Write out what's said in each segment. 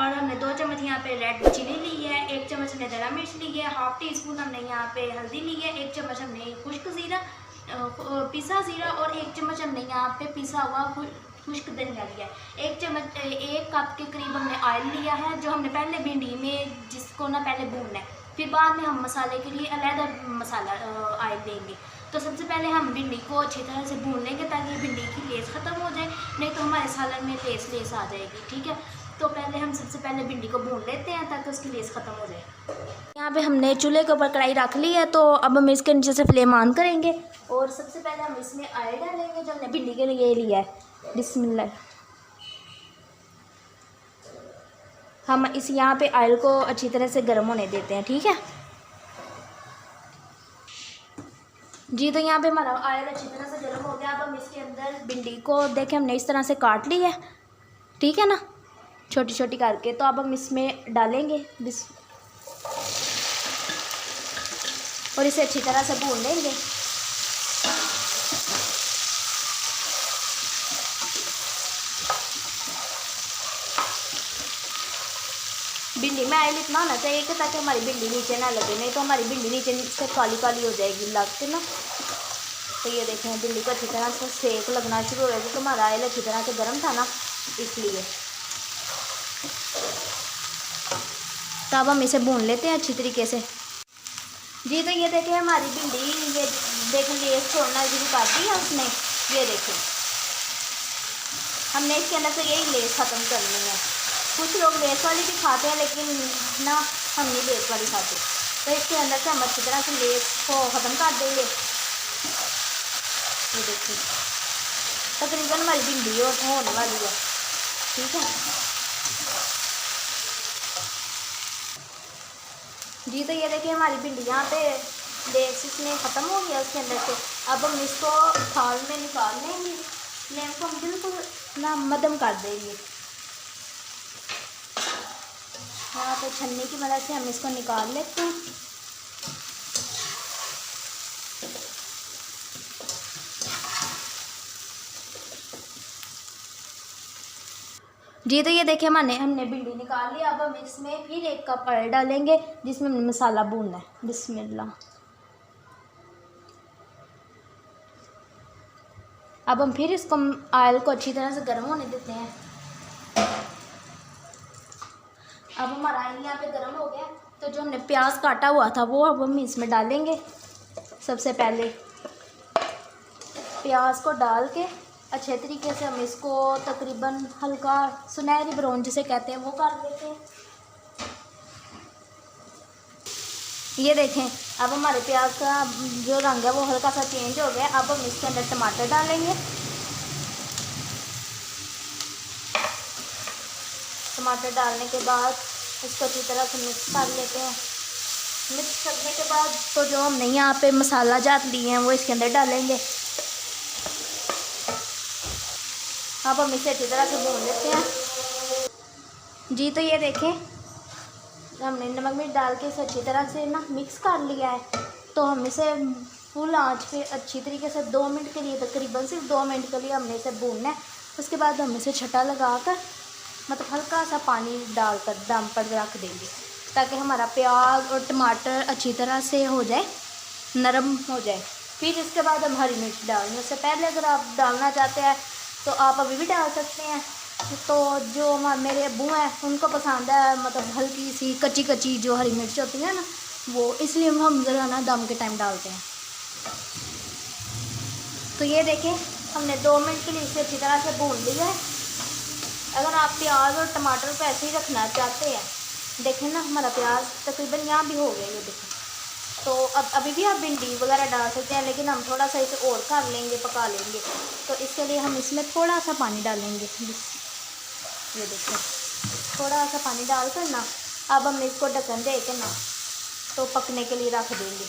और हमने 2 चम्मच यहाँ पे रेड चिली ली है, 1 चम्मच हमने दरा मिर्च ली है, हाफ टी स्पून हमने यहाँ पे हल्दी ली है, 1 चम्मच हमने खुश्क ज़ीरा पिसा ज़ीरा और 1 चम्मच हमने यहाँ पे पिसा हुआ खुश्क धनिया लिया है। 1 चम्मच 1 कप के करीब हमने ऑयल लिया है, जो हमने पहले भिंडी में जिसको ना पहले भूनना है, फिर बाद में हम मसाले के लिए अलग मसाला ऑयल देंगे। तो सबसे पहले हम भिंडी को अच्छी तरह से भून लेंगे ताकि भिंडी की लेस ख़त्म हो जाए, नहीं तो हमारे सालन में लेस आ जाएगी। ठीक है, तो पहले हम सबसे पहले भिंडी को भून लेते हैं ताकि उसकी लेस ख़त्म हो जाए। यहाँ पे हमने चूल्हे के ऊपर कढ़ाई रख ली है, तो अब हम इसके नीचे से फ्लेम ऑन करेंगे और सबसे पहले हम इसमें ऑयल डालेंगे जो हमने भिंडी के लिए लिया है। बिस्मिल्लाह। हम इस यहाँ पे ऑयल को अच्छी तरह से गर्म होने देते हैं। ठीक है जी, तो यहाँ पे हमारा ऑयल अच्छी तरह से गर्म हो गया। अब हम इसके अंदर भिंडी को देखें हमने इस तरह से काट ली है, ठीक है ना, छोटी छोटी करके। तो अब हम इसमें डालेंगे और इसे अच्छी तरह से भून लेंगे। भिंडी में ऑयल इतना होना चाहिए कि ताकि हमारी भिंडी नीचे ना लगे, नहीं तो हमारी भिंडी नीचे से काली काली हो जाएगी लग के ना। तो ये देखें भिंडी को अच्छी तरह से सेक लगना शुरू हो गया क्योंकि हमारा ऑयल अच्छी तरह से गर्म था ना, इसलिए। तो अब हम इसे भून लेते हैं अच्छी तरीके से। जी, तो ये देखें हमारी भिंडी ये देखें लेस छोड़ना शुरू कर दी है उसने। ये देखें हमने इसके अंदर से यही लेस ख़त्म करनी है। कुछ लोग लेस वाली भी खाते हैं लेकिन ना, हम नहीं लेस वाली खाते। तो इसके अंदर से हम अच्छी तरह से लेस को ख़त्म कर देंगे। ये देखिए तकरीबन हमारी भिंडी और होने वाली है। ठीक है जी, तो ये देखिए हमारी भिंडी यहाँ पे लेस इसमें ख़त्म हो गया उसके अंदर से। अब हम इसको थाल में निकाल लेंगे, फ्लेम को हम बिल्कुल ना मध्यम कर देंगे। यहाँ पे छन्नी की मदद से हम इसको निकाल लेते हैं। जी, तो ये देखिए हमने भिंडी निकाल लिया। अब हम इसमें फिर 1 कप ऑयल डालेंगे जिसमें हमने मसाला भूनना है। बिस्मिल्लाह। अब हम फिर इसको ऑयल को अच्छी तरह से गर्म होने देते हैं। अब हमारा ऑयल यहाँ पे गर्म हो गया, तो जो हमने प्याज काटा हुआ था वो अब हम इसमें डालेंगे। सबसे पहले प्याज को डाल के अच्छे तरीके से हम इसको तकरीबन हल्का सुनहरी ब्राउन जिसे कहते हैं वो कर लेते हैं। ये देखें अब हमारे प्याज का जो रंग है वो हल्का सा चेंज हो गया। अब हम इसके अंदर टमाटर डालेंगे। टमाटर डालने के बाद इसको अच्छी तरह से मिक्स कर लेते हैं। मिक्स करने के बाद तो जो हमने यहाँ पे मसाला जात लिए हैं वो इसके अंदर डालेंगे। अब हम इसे अच्छी तरह से भून लेते हैं। जी, तो ये देखें हमने नमक मिर्च डाल के इसे अच्छी तरह से ना मिक्स कर लिया है। तो हम इसे फुल आंच पे अच्छी तरीके से 2 मिनट के लिए, तकरीबन सिर्फ 2 मिनट के लिए हमने इसे भूनना है। उसके बाद हम इसे छटा लगा कर मतलब हल्का सा पानी डालकर दम पर रख देंगे ताकि हमारा प्याज और टमाटर अच्छी तरह से हो जाए, नरम हो जाए। फिर इसके बाद हम हरी मिर्च डालेंगे। उससे पहले अगर आप डालना चाहते हैं तो आप अभी भी डाल सकते हैं। तो जो मेरे अब्बू हैं उनको पसंद है मतलब हल्की सी कच्ची कच्ची जो हरी मिर्च होती है ना, वो इसलिए हम ज़रा ना दम के टाइम डालते हैं। तो ये देखें हमने 2 मिनट के लिए इसे अच्छी तरह से भून लिया है। अगर आप प्याज और टमाटर को ऐसे ही रखना चाहते हैं देखें ना हमारा प्याज तकरीबन यहाँ भी हो गया, ये देखें। तो अब अभी भी आप भिंडी वगैरह डाल सकते हैं, लेकिन हम थोड़ा सा इसे और कर लेंगे, पका लेंगे। तो इसके लिए हम इसमें थोड़ा सा पानी डालेंगे। ये देखिए थोड़ा सा पानी डालकर ना अब हम इसको ढक्कन दे के ना तो पकने के लिए रख देंगे।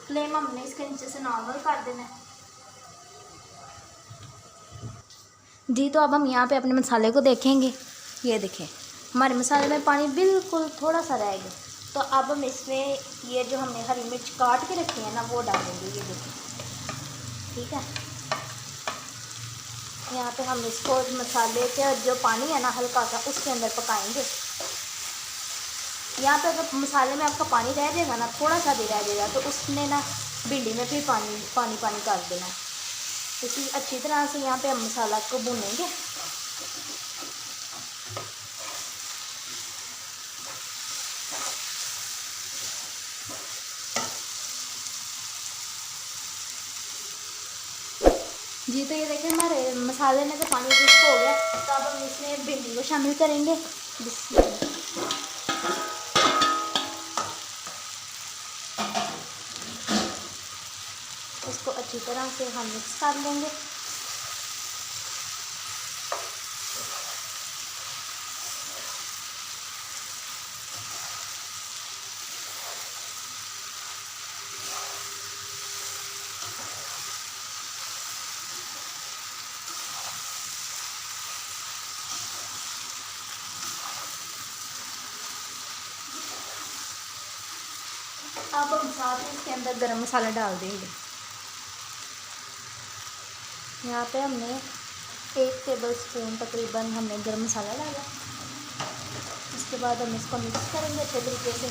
फ्लेम हमने इसके नीचे से नॉर्मल कर देना है जी। तो अब हम यहाँ पे अपने मसाले को देखेंगे। ये देखें हमारे मसाले में पानी बिल्कुल थोड़ा सा रह गया। तो अब हम इसमें ये जो हमने हरी मिर्च काट के रखी है ना वो डालेंगे। ये देखें, ठीक है। यहाँ पे हम इसको मसाले के जो पानी है ना हल्का सा उसके अंदर पकाएंगे। यहाँ पे अगर मसाले में आपका पानी रह जाएगा ना, थोड़ा सा भी रह जाएगा, तो उसने ना भिंडी में फिर पानी कर देना है। इसी अच्छी तरह से यहाँ पे हम मसाला को भूनेंगे। जी तो ये देखिए हमारे मसाले में तो पानी फिक्स हो गया। तो अब हम इसमें भिंडी को शामिल करेंगे। इसको अच्छी तरह से हम मिक्स कर लेंगे। अब हम साथ में इसके अंदर गरम मसाला डाल देंगे। यहाँ पे हमने 1 टेबलस्पून तकरीबन हमने गरम मसाला डाला। इसके बाद हम इसको मिक्स करेंगे अच्छे तरीके से।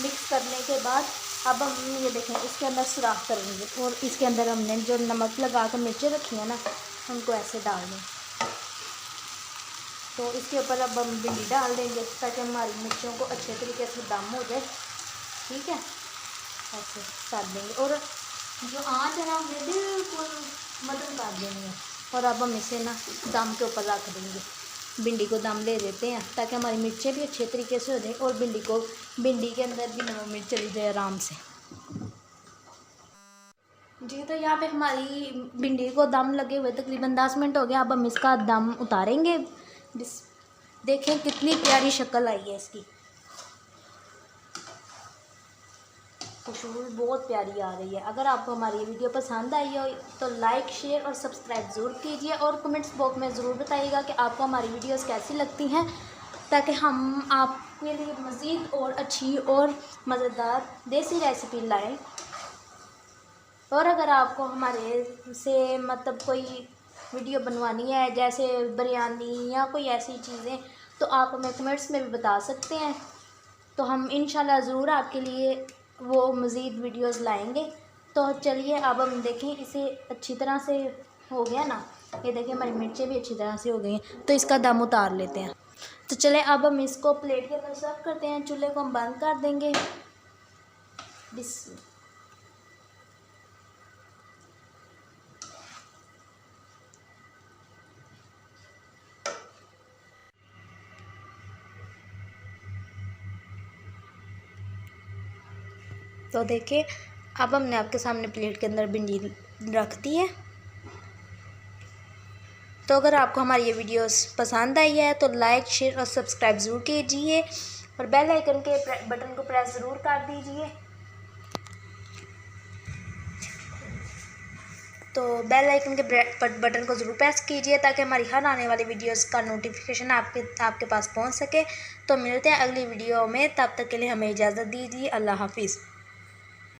मिक्स करने के बाद अब हम ये देखें इसके अंदर सुराख करेंगे और इसके अंदर हमने जो नमक लगा कर मिर्चें रखी हैं ना उनको ऐसे डाल दें। तो इसके ऊपर अब हम भिंडी डाल देंगे ताकि हमारी मिर्चों को अच्छे तरीके से दम हो जाए, ठीक है। ऐसे कर देंगे और जो आँच है ना हमें बिल्कुल मध्यम कर देनी है। और अब हम इसे ना दम के ऊपर रख देंगे। भिंडी को दम ले देते हैं ताकि हमारी मिर्चें भी अच्छे तरीके से हो जाए और भिंडी के अंदर भी नमक मिर्च चली जाए आराम से जी। तो यहाँ पे हमारी भिंडी को दम लगे हुए तकरीबन 10 मिनट हो गया। अब हम इसका दम उतारेंगे। देखें कितनी प्यारी शक्ल आई है इसकी, खुशबू बहुत प्यारी आ रही है। अगर आपको हमारी ये वीडियो पसंद आई हो तो लाइक शेयर और सब्सक्राइब ज़रूर कीजिए और कमेंट्स बॉक्स में ज़रूर बताइएगा कि आपको हमारी वीडियोस कैसी लगती हैं, ताकि हम आपके लिए मज़ीद और अच्छी और मज़ेदार देसी रेसिपी लाएं। और अगर आपको हमारे से मतलब कोई वीडियो बनवानी है जैसे बिरयानी या कोई ऐसी चीज़ें, तो आप हमें कमेंट्स में भी बता सकते हैं। तो हम इंशाल्लाह ज़रूर आपके लिए वो मज़ीद वीडियोस लाएंगे। तो चलिए अब हम देखें इसे अच्छी तरह से हो गया ना। ये देखिए हमारी मिर्चें भी अच्छी तरह से हो गई हैं। तो इसका दम उतार लेते हैं। तो चले अब हम इसको प्लेट के अंदर सर्व करते हैं। चूल्हे को हम बंद कर देंगे। तो देखिए अब हमने आपके सामने प्लेट के अंदर भिंडी रख दी है। तो अगर आपको हमारी ये वीडियोस पसंद आई है तो लाइक शेयर और सब्सक्राइब ज़रूर कीजिए और बेल आइकन के बटन को प्रेस ज़रूर कर दीजिए। तो बेल आइकन के बटन को ज़रूर प्रेस कीजिए ताकि हमारी हर आने वाली वीडियोस का नोटिफिकेशन आपके पास पहुंच सके। तो मिलते हैं अगली वीडियो में, तब तक के लिए हमें इजाज़त दीजिए। अल्लाह हाफिज़।